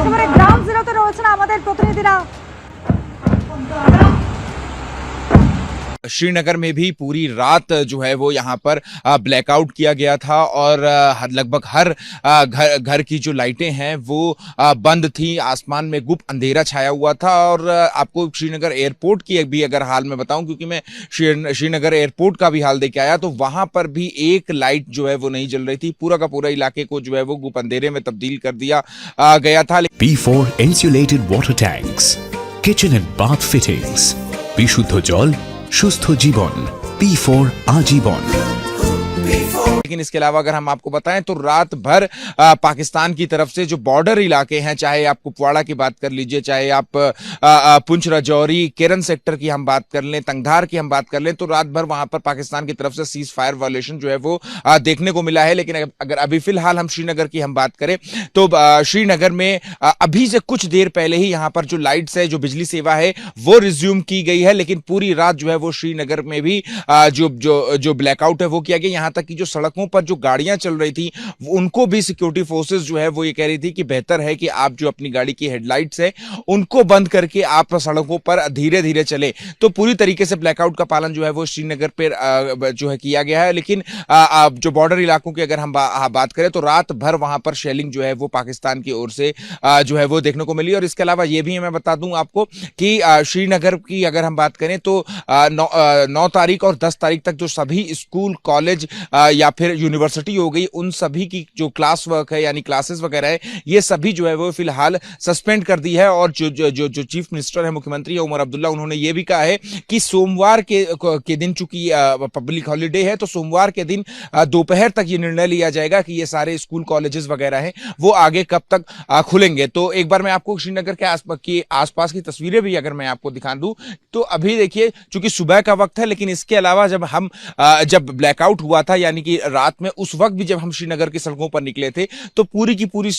একেবারে গ্রাউন্ড জিরোতে রয়েছেন আমাদের প্রতিনিধিরা। श्रीनगर में भी पूरी रात जो है वो यहाँ पर ब्लैकआउट किया गया था और लगभग हर घर की जो लाइटें हैं वो बंद थी। आसमान में गुप्त अंधेरा छाया हुआ था और आपको श्रीनगर एयरपोर्ट की भी अगर हाल में बताऊं, क्योंकि मैं श्रीनगर एयरपोर्ट का भी हाल देख के आया, तो वहां पर भी एक लाइट जो है वो नहीं जल रही थी। पूरा का पूरा इलाके को जो है वो गुप्त अंधेरे में तब्दील कर दिया गया था। P4 insulated water tanks, kitchen and bath fittings, বিশুদ্ধ জল সুস্থ জীবন, P4 আজীবন। लेकिन इसके अलावा अगर हम आपको बताएं तो रात भर पाकिस्तान की तरफ से जो बॉर्डर इलाके हैं, चाहे आप कुपवाड़ा की बात कर लीजिए, चाहे आप पुंछ राजौरी केरन सेक्टर की हम बात कर लें, तंगधार की हम बात कर लें, तो रात भर वहां पर पाकिस्तान की तरफ से सीज फायर वायलेशन जो है वो देखने को मिला है। लेकिन अगर अभी फिलहाल हम श्रीनगर की हम बात करें तो श्रीनगर में अभी से कुछ देर पहले ही यहाँ पर जो लाइट्स है, जो बिजली सेवा है वो रिज्यूम की गई है। लेकिन पूरी रात जो है वो श्रीनगर में भी जो ब्लैकआउट है वो किया गया। यहाँ तक कि जो सड़कों पर जो गाड़ियां चल रही थी उनको भी सिक्योरिटी फोर्सेस जो है वो ये कह रही थी कि बेहतर है कि आप जो अपनी गाड़ी की हेडलाइट्स है उनको बंद करके आप सड़कों पर धीरे धीरे चले। तो पूरी तरीके से ब्लैकआउट का पालन जो है वो श्रीनगर पर जो है किया गया है। लेकिन जो बॉर्डर इलाकों की अगर हम बात करें तो रात भर वहां पर शेलिंग जो है वो पाकिस्तान की ओर से जो है वो देखने को मिली। और इसके अलावा ये भी मैं बता दूं आपको कि श्रीनगर की अगर हम बात करें तो 9 तारीख और 10 तारीख तक जो सभी स्कूल, कॉलेज या फिर यूनिवर्सिटी हो गई, उन सभी की जो क्लास वर्क है यानी क्लासेस वगैरह है, ये सभी जो है वो फिलहाल सस्पेंड कर दी है। और जो चीफ मिनिस्टर है, मुख्यमंत्री उमर अब्दुल्ला, उन्होंने ये भी कहा है कि सोमवार के दिन, चूंकि पब्लिक हॉलीडे है, तो सोमवार के दिन दोपहर तक ये निर्णय लिया जाएगा कि ये सारे स्कूल, कॉलेजेस वगैरह हैं वो आगे कब तक खुलेंगे। तो एक बार मैं आपको श्रीनगर के आसपास की तस्वीरें भी अगर मैं आपको दिखा दूं तो अभी देखिए, चूंकि सुबह का वक्त है, लेकिन इसके अलावा जब ब्लैकआउट हुआ था यानी कि रात में, उस वक्त भी जब हम श्रीनगर की सड़कों पर निकले थे तो पूरी की पूरी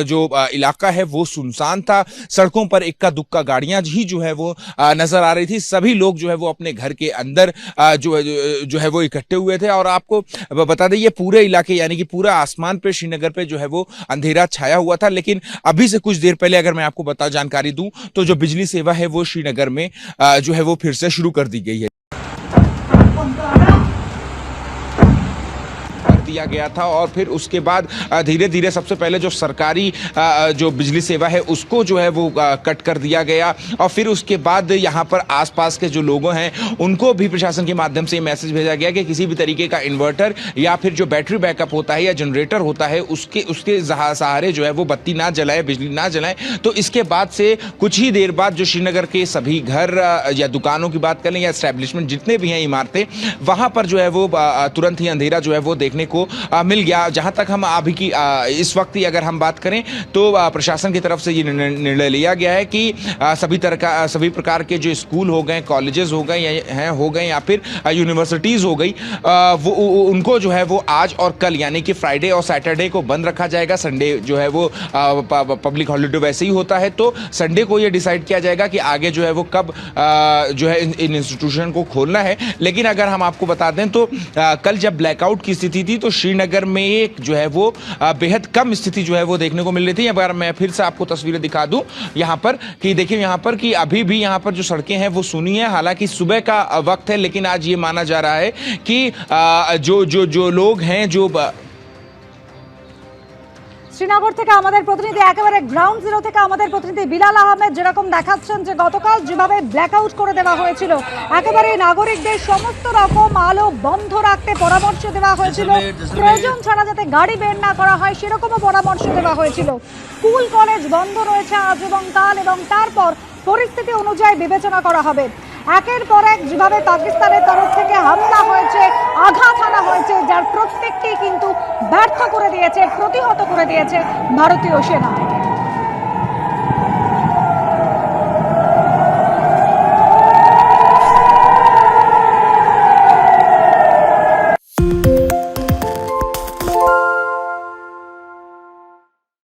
जो इलाका है वो सुनसान था। सड़कों पर इक्का दुक्का गाड़ियां ही जो है वो नजर आ रही थी। सभी लोग जो है वो अपने घर के अंदर जो है वो इकट्ठे हुए थे। और आपको बता दें, ये पूरे इलाके यानी कि पूरा आसमान पे श्रीनगर पे जो है वो अंधेरा छाया हुआ था। लेकिन अभी से कुछ देर पहले अगर मैं आपको जानकारी दूं तो जो बिजली सेवा है वो श्रीनगर में जो है वो फिर से शुरू कर दी गई है, दिया गया था। और फिर उसके बाद धीरे धीरे सबसे पहले जो सरकारी जो बिजली सेवा है उसको जो है वो कट कर दिया गया। और फिर उसके बाद यहाँ पर आसपास के जो लोग हैं उनको भी प्रशासन के माध्यम से मैसेज भेजा गया कि किसी भी तरीके का इन्वर्टर या फिर जो बैटरी बैकअप होता है या जनरेटर होता है उसके सहारे जो है वो बत्ती ना जलाए, बिजली ना जलाए। तो इसके बाद से कुछ ही देर बाद जो श्रीनगर के सभी घर या दुकानों की बात करें या एस्टैब्लिशमेंट जितने भी हैं, इमारतें, वहां पर जो है वो तुरंत ही अंधेरा जो है वो देखने को मिल गया। जहां तक हम अभी की इस वक्त ही अगर हम बात करें तो प्रशासन की तरफ से ये निर्णय लिया गया है कि सभी प्रकार के जो स्कूल हो गए, कॉलेजेस हो गए या फिर यूनिवर्सिटीज हो गई, वो उनको जो है वो आज और कल यानी कि फ्राइडे और सैटरडे को बंद रखा जाएगा। संडे जो है वो पब्लिक हॉलीडे वैसे ही होता है, तो संडे को ये डिसाइड किया जाएगा कि आगे जो है वो कब जो है इन इंस्टीट्यूशन को खोलना है। लेकिन अगर हम आपको बता दें तो कल जब ब्लैकआउट की स्थिति थी तो श्रीनगर में एक जो है वो बेहद कम स्थिति जो है वो देखने को मिल रही थी। अगर मैं फिर से आपको तस्वीरें दिखा दूं यहाँ पर कि देखिए यहाँ पर कि अभी भी यहाँ पर जो सड़कें हैं वो सूनी है। हालांकि सुबह का वक्त है, लेकिन आज ये माना जा रहा है कि जो लोग हैं, जो শ্রীনগর থেকে আমাদের প্রতিনিধি, একেবারে গ্রাউন্ড জিরো থেকে আমাদের প্রতিনিধি বিলাল আহমেদ যেরকম দেখাচ্ছেন যে গতকাল যেভাবে ব্ল্যাকআউট করে দেওয়া হয়েছিল, একেবারে নাগরিকদের সমস্ত রকম আলো বন্ধ রাখতে পরামর্শ দেওয়া হয়েছিল, প্রয়োজন ছাড়া যাতে গাড়ি বের না করা হয় সেরকমও পরামর্শ দেওয়া হয়েছিল। স্কুল, কলেজ বন্ধ রয়েছে আজ এবং কাল, এবং তারপর পরিস্থিতি অনুযায়ী বিবেচনা করা হবে। একের পর এক যেভাবে পাকিস্তানের তরফ থেকে হামলা হয়েছে, আঘাত হানা হয়েছে, যার প্রত্যেকটি কিন্তু ব্যর্থ করে দিয়েছে, প্রতিহত করে দিয়েছে ভারতীয় সেনা।